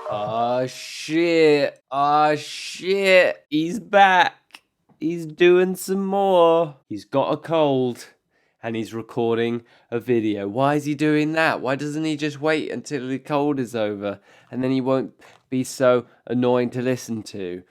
Oh shit. Oh shit. He's back. He's doing some more. He's got a cold and he's recording a video. Why is he doing that? Why doesn't he just wait until the cold is over and then he won't be so annoying to listen to?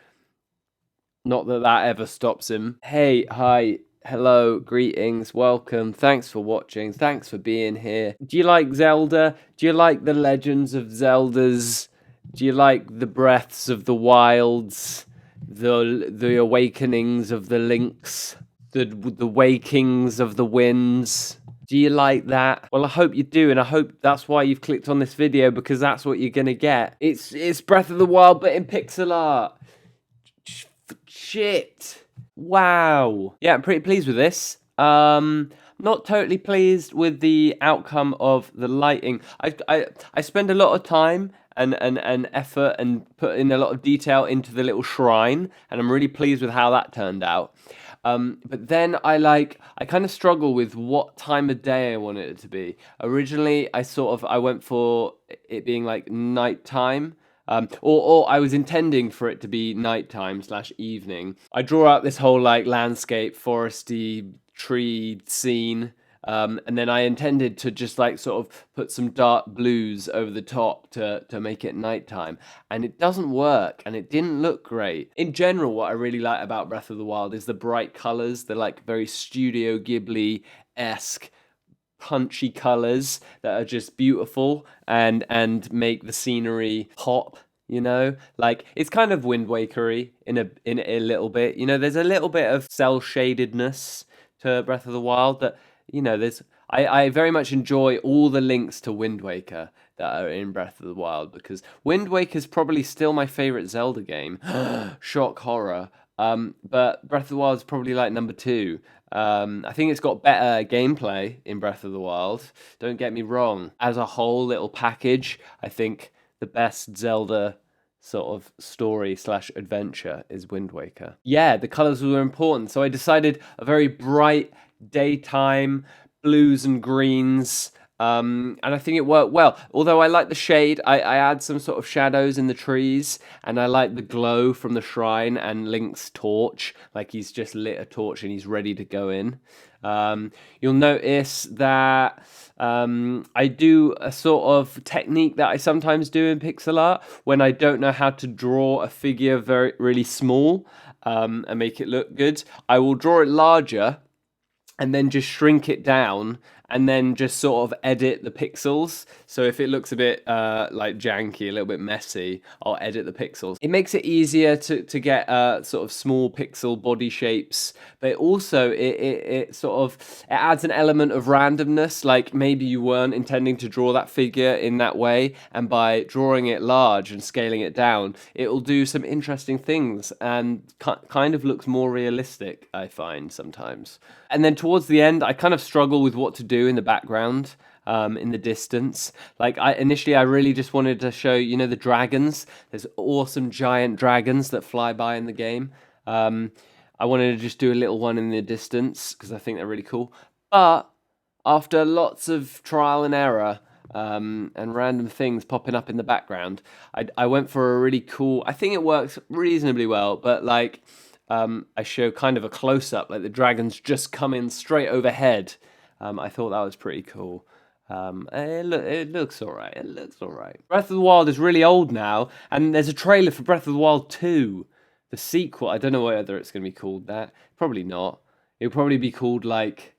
Not that that ever stops him. Hey, hi, hello, greetings, welcome, thanks for watching, thanks for being here. Do you like Zelda? Do you like the Legends of Zeldas? Do you like the Breaths of the Wilds? The awakenings of the Links? The wakings of the winds? Do you like that? Well, I hope you do, and I hope that's why you've clicked on this video, because that's what you're gonna get. It's Breath of the Wild, but in pixel art. Shit. Wow. Yeah, I'm pretty pleased with this. Not totally pleased with the outcome of the lighting. I spend a lot of time and effort and put in a lot of detail into the little shrine, and I'm really pleased with how that turned out. But then I kind of struggle with what time of day I wanted it to be. Originally, I went for it being like nighttime. Or I was intending for it to be nighttime / evening. I draw out this whole like landscape, foresty, tree scene. And then I intended to just like sort of put some dark blues over the top to make it nighttime. And it doesn't work and it didn't look great. In general, what I really like about Breath of the Wild is the bright colors. They're like very Studio Ghibli-esque punchy colors that are just beautiful and make the scenery pop. Like it's kind of Wind Wakery in a little bit. There's a little bit of cell shadedness to Breath of the Wild that there's. I very much enjoy all the links to Wind Waker that are in Breath of the Wild, because Wind Waker is probably still my favorite Zelda game. Shock horror. But Breath of the Wild is probably like number 2. I think it's got better gameplay in Breath of the Wild. Don't get me wrong. As a whole little package, I think the best Zelda sort of story / adventure is Wind Waker. Yeah, the colors were important, so I decided a very bright daytime blues and greens. And I think it worked well. Although I like the shade, I add some sort of shadows in the trees, and I like the glow from the shrine and Link's torch. Like he's just lit a torch and he's ready to go in. You'll notice that I do a sort of technique that I sometimes do in pixel art when I don't know how to draw a figure really small and make it look good. I will draw it larger and then just shrink it down and then just sort of edit the pixels. So if it looks a bit like janky, a little bit messy, I'll edit the pixels. It makes it easier to get sort of small pixel body shapes, but also it sort of it adds an element of randomness. Like maybe you weren't intending to draw that figure in that way, and by drawing it large and scaling it down, it will do some interesting things and kind of looks more realistic, I find sometimes. And then towards the end, I kind of struggle with what to do in the background, in the distance. Like I really just wanted to show, the dragons. There's awesome giant dragons that fly by in the game. I wanted to just do a little one in the distance because I think they're really cool. But after lots of trial and error, and random things popping up in the background, I went for a really cool. I think it works reasonably well, but like. I show kind of a close-up, like the dragons just come in straight overhead. I thought that was pretty cool. It looks all right. It looks all right. Breath of the Wild is really old now, and there's a trailer for Breath of the Wild 2, the sequel. I don't know whether it's going to be called that. Probably not. It'll probably be called, like,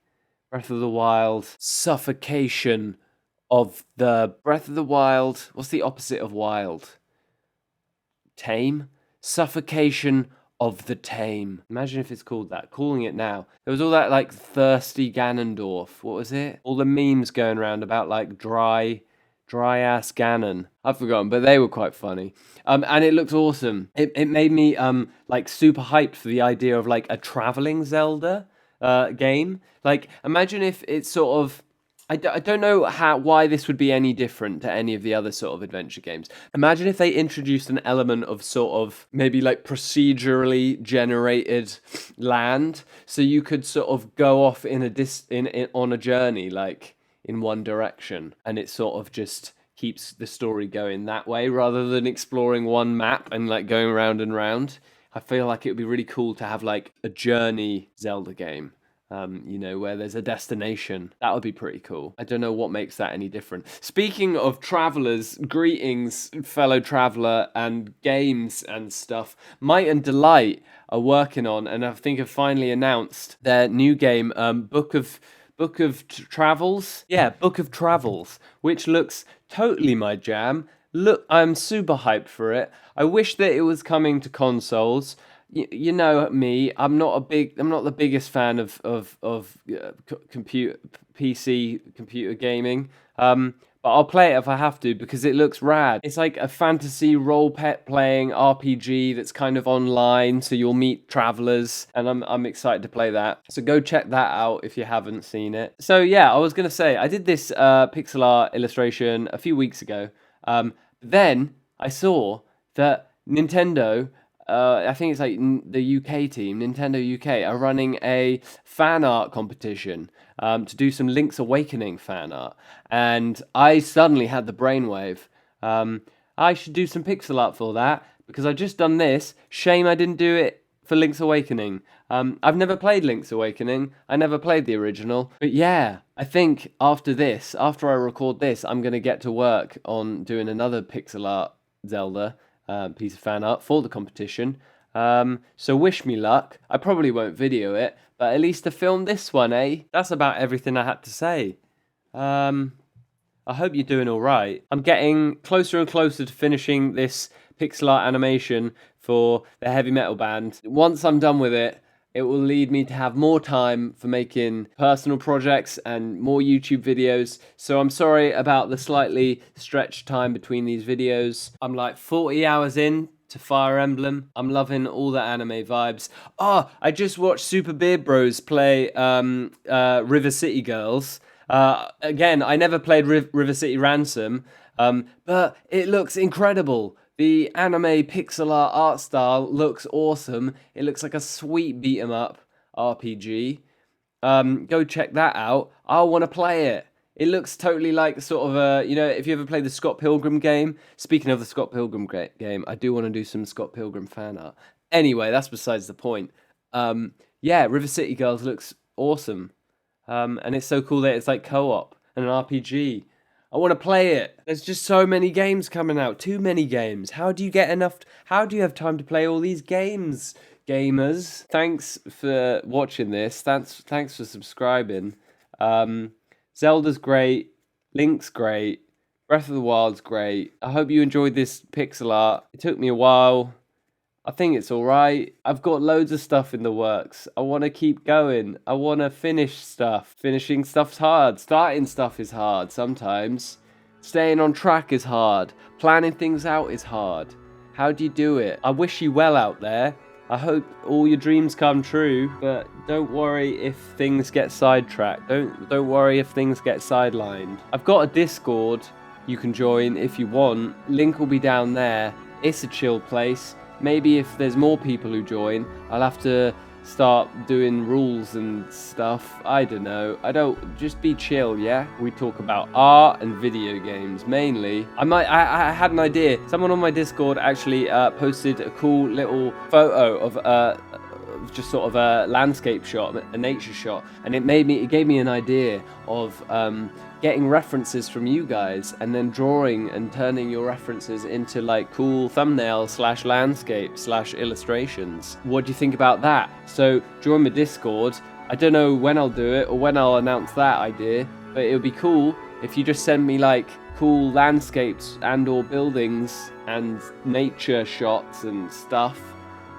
Breath of the Wild Suffocation of the... Breath of the Wild... What's the opposite of wild? Tame? Suffocation of the Tame. Imagine if it's called that. Calling it now. There was all that like thirsty Ganondorf. What was it? All the memes going around about like dry ass Ganon. I've forgotten, but they were quite funny. And it looked awesome. It made me like super hyped for the idea of like a traveling Zelda game. Like imagine if it's sort of I don't know why this would be any different to any of the other sort of adventure games. Imagine if they introduced an element of sort of maybe like procedurally generated land, so you could sort of go off in on a journey like in one direction, and it sort of just keeps the story going that way rather than exploring one map and like going round and round. I feel like it would be really cool to have like a journey Zelda game. You know, where there's a destination. That would be pretty cool. I don't know what makes that any different. Speaking of travelers, greetings, fellow traveler, and games and stuff. Might and Delight are working on, and I think have finally announced their new game, Book of Travels. Yeah, Book of Travels, which looks totally my jam. Look, I'm super hyped for it. I wish that it was coming to consoles. You know me. I'm not the biggest fan of computer PC computer gaming. But I'll play it if I have to because it looks rad. It's like a fantasy role playing RPG that's kind of online, so you'll meet travelers, and I'm excited to play that. So go check that out if you haven't seen it. So yeah, I was gonna say I did this pixel art illustration a few weeks ago. Then I saw that Nintendo, I think it's like the UK team, Nintendo UK, are running a fan art competition to do some Link's Awakening fan art. And I suddenly had the brainwave. I should do some pixel art for that because I just done this. Shame I didn't do it for Link's Awakening. I've never played Link's Awakening. I never played the original. But yeah, I think after I record this, I'm going to get to work on doing another pixel art Zelda piece of fan art for the competition. So wish me luck. I probably won't video it, but at least I filmed this one, eh? That's about everything I had to say. I hope you're doing all right. I'm getting closer and closer to finishing this pixel art animation for the heavy metal band. Once I'm done with it, it will lead me to have more time for making personal projects and more YouTube videos. So I'm sorry about the slightly stretched time between these videos. I'm like 40 hours in to Fire Emblem. I'm loving all the anime vibes. Oh, I just watched Super Beard Bros play River City Girls. Again, I never played River City Ransom, but it looks incredible. The anime pixel art style looks awesome. It looks like a sweet beat 'em up RPG. Go check that out. I want to play it. It looks totally like sort of a, you know, if you ever played the Scott Pilgrim game. Speaking of the Scott Pilgrim game, I do want to do some Scott Pilgrim fan art. Anyway, that's besides the point. Yeah, River City Girls looks awesome. And it's so cool that it's like co-op and an RPG. I want to play it. There's just so many games coming out. Too many games. How do you get enough? How do you have time to play all these games, gamers? Thanks for watching this. Thanks for subscribing. Zelda's great. Link's great. Breath of the Wild's great. I hope you enjoyed this pixel art. It took me a while. I think it's alright. I've got loads of stuff in the works. I want to keep going. I want to finish stuff. Finishing stuff's hard. Starting stuff is hard sometimes. Staying on track is hard. Planning things out is hard. How do you do it? I wish you well out there. I hope all your dreams come true, but don't worry if things get sidetracked. Don't worry if things get sidelined. I've got a Discord you can join if you want. Link will be down there. It's a chill place. Maybe if there's more people who join, I'll have to start doing rules and stuff. I don't know. Just be chill, yeah? We talk about art and video games, mainly. I had an idea. Someone on my Discord actually posted a cool little photo of just sort of a landscape shot, a nature shot, and it gave me an idea of getting references from you guys and then drawing and turning your references into like cool thumbnails / landscape / illustrations. What do you think about that? So join my Discord. I don't know when I'll do it or when I'll announce that idea, but it would be cool if you just send me like cool landscapes and or buildings and nature shots and stuff,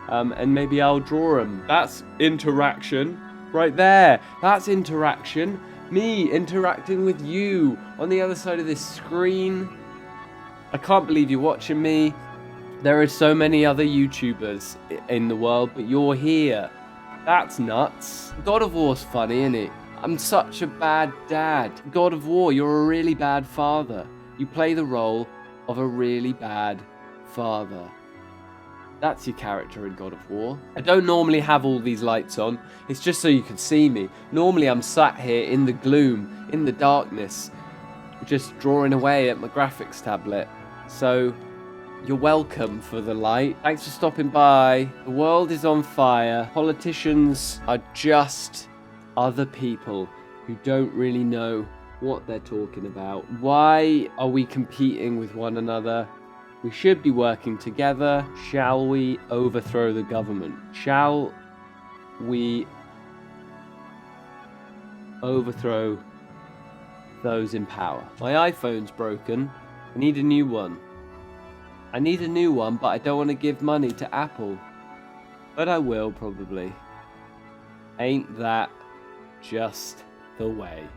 and maybe I'll draw them. That's interaction right there. That's interaction. Me interacting with you on the other side of this screen. I can't believe you're watching me. There are so many other YouTubers in the world, but you're here. That's nuts. God of War's funny, isn't it? I'm such a bad dad. God of War, you're a really bad father. You play the role of a really bad father. That's your character in God of War. I don't normally have all these lights on. It's just so you can see me. Normally I'm sat here in the gloom, in the darkness, just drawing away at my graphics tablet. So you're welcome for the light. Thanks for stopping by. The world is on fire. Politicians are just other people who don't really know what they're talking about. Why are we competing with one another? We should be working together. Shall we overthrow the government? Shall we overthrow those in power? My iPhone's broken. I need a new one. But I don't want to give money to Apple. But I will, probably. Ain't that just the way?